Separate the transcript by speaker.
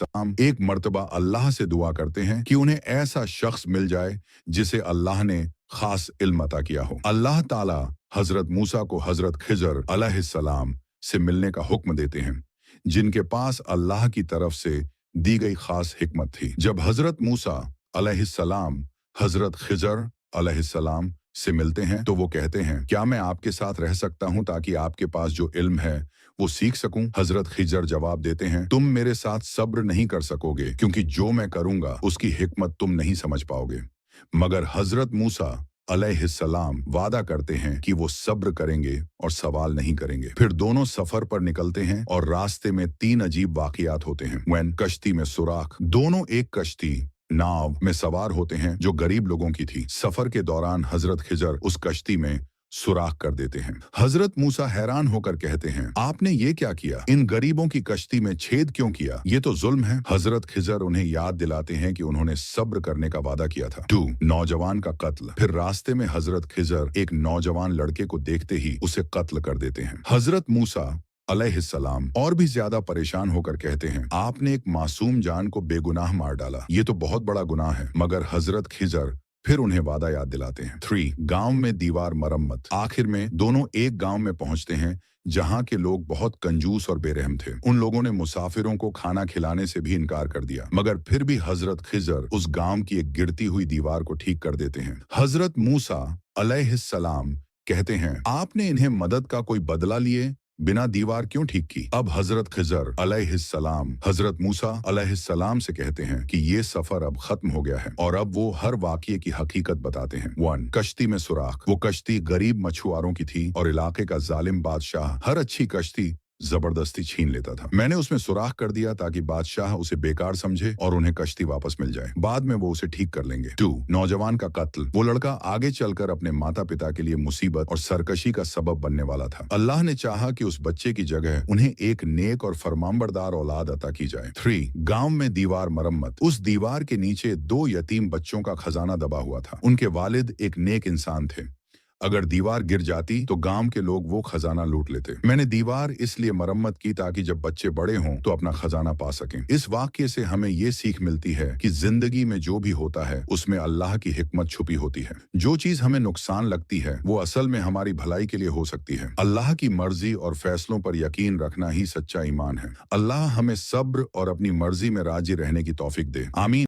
Speaker 1: अलैहिस्सलाम एक मर्तबा अल्लाह से दुआ करते हैं कि उन्हें ऐसा शख्स मिल जाए जिसे अल्लाह ने खास इल्म अता किया हो। अल्लाह ताला हजरत मूसा को हजरत खिजर अलैहिस्सलाम से मिलने का हुक्म देते हैं, जिनके पास अल्लाह की तरफ से दी गई खास हिकमत थी। जब हजरत मूसा अलैहिस्सलाम हजरत खिजर अलैहिस्सलाम से मिलते हैं तो वो कहते हैं, क्या मैं आपके साथ रह सकता हूं ताकि आपके पास जो इल्म है वो सीख सकूं? हजरत खिजर जवाब देते हैं, तुम मेरे साथ सब्र नहीं कर सकोगे क्योंकि जो मैं करूंगा उसकी हिकमत तुम नहीं समझ पाओगे। मगर हजरत मूसा अलैहिस्सलाम वादा करते हैं कि वो सब्र करेंगे और सवाल नहीं करेंगे। फिर दोनों सफर पर निकलते हैं और रास्ते में 3 अजीब वाकयात होते हैं। वैन कश्ती में सुराख, दोनों एक कश्ती नाव में सवार होते हैं जो गरीब लोगों की थी। सफर के दौरान हजरत खिजर उस कश्ती में सुराख कर देते हैं। हजरत मूसा हैरान होकर कहते हैं, आपने ये क्या किया? इन गरीबों की कश्ती में छेद क्यों किया? ये तो जुल्म है। हजरत खिजर उन्हें याद दिलाते हैं कि उन्होंने सब्र करने का वादा किया था। 2 नौजवान का कत्ल। फिर रास्ते में हजरत खिजर एक नौजवान लड़के को देखते ही उसे कत्ल कर देते हैं। हजरत मूसा अलैहिस्सलाम और भी ज्यादा परेशान होकर कहते हैं, आपने एक मासूम जान को बेगुनाह मार डाला, ये तो बहुत बड़ा गुनाह है। मगर हजरत खिजर फिर उन्हें वादा याद दिलाते हैं। 3 गांव में दीवार मरम्मत। आखिर में दोनों एक गांव में पहुंचते हैं जहां के लोग बहुत कंजूस और बेरहम थे। उन लोगों ने मुसाफिरों को खाना खिलाने से भी इनकार कर दिया, मगर फिर भी हजरत खिजर उस गांव की एक गिरती हुई दीवार को ठीक कर देते हैं। हजरत मूसा अलैहिस्सलाम कहते हैं, आपने इन्हें मदद का कोई बदला लिए बिना दीवार क्यों ठीक की? अब हजरत खिजर अलैहिस्सलाम हजरत मूसा अलैहिस्सलाम से कहते हैं कि ये सफर अब खत्म हो गया है और अब वो हर वाकये की हकीकत बताते हैं। 1 कश्ती में सुराख। वो कश्ती गरीब मछुआरों की थी और इलाके का जालिम बादशाह हर अच्छी कश्ती जबरदस्ती छीन लेता था। मैंने उसमें सुराख कर दिया ताकि बादशाह उसे बेकार समझे और उन्हें कश्ती वापस मिल जाए। बाद में वो उसे ठीक कर लेंगे। 2 नौजवान का कत्ल। वो लड़का आगे चलकर अपने माता पिता के लिए मुसीबत और सरकशी का सबब बनने वाला था। अल्लाह ने चाहा कि उस बच्चे की जगह उन्हें एक नेक और फरमानबरदार औलाद अता की जाए। 3 गांव में दीवार मरम्मत। उस दीवार के नीचे 2 यतीम बच्चों का खजाना दबा हुआ था। उनके वालिद एक नेक इंसान थे। अगर दीवार गिर जाती तो गांव के लोग वो खजाना लूट लेते। मैंने दीवार इसलिए मरम्मत की ताकि जब बच्चे बड़े हों तो अपना खजाना पा सकें। इस वाक्य से हमें ये सीख मिलती है कि जिंदगी में जो भी होता है उसमें अल्लाह की हिकमत छुपी होती है। जो चीज हमें नुकसान लगती है वो असल में हमारी भलाई के लिए हो सकती है। अल्लाह की मर्जी और फैसलों पर यकीन रखना ही सच्चा ईमान है। अल्लाह हमें सब्र और अपनी मर्जी में राजी रहने की तौफीक दे। आमीन।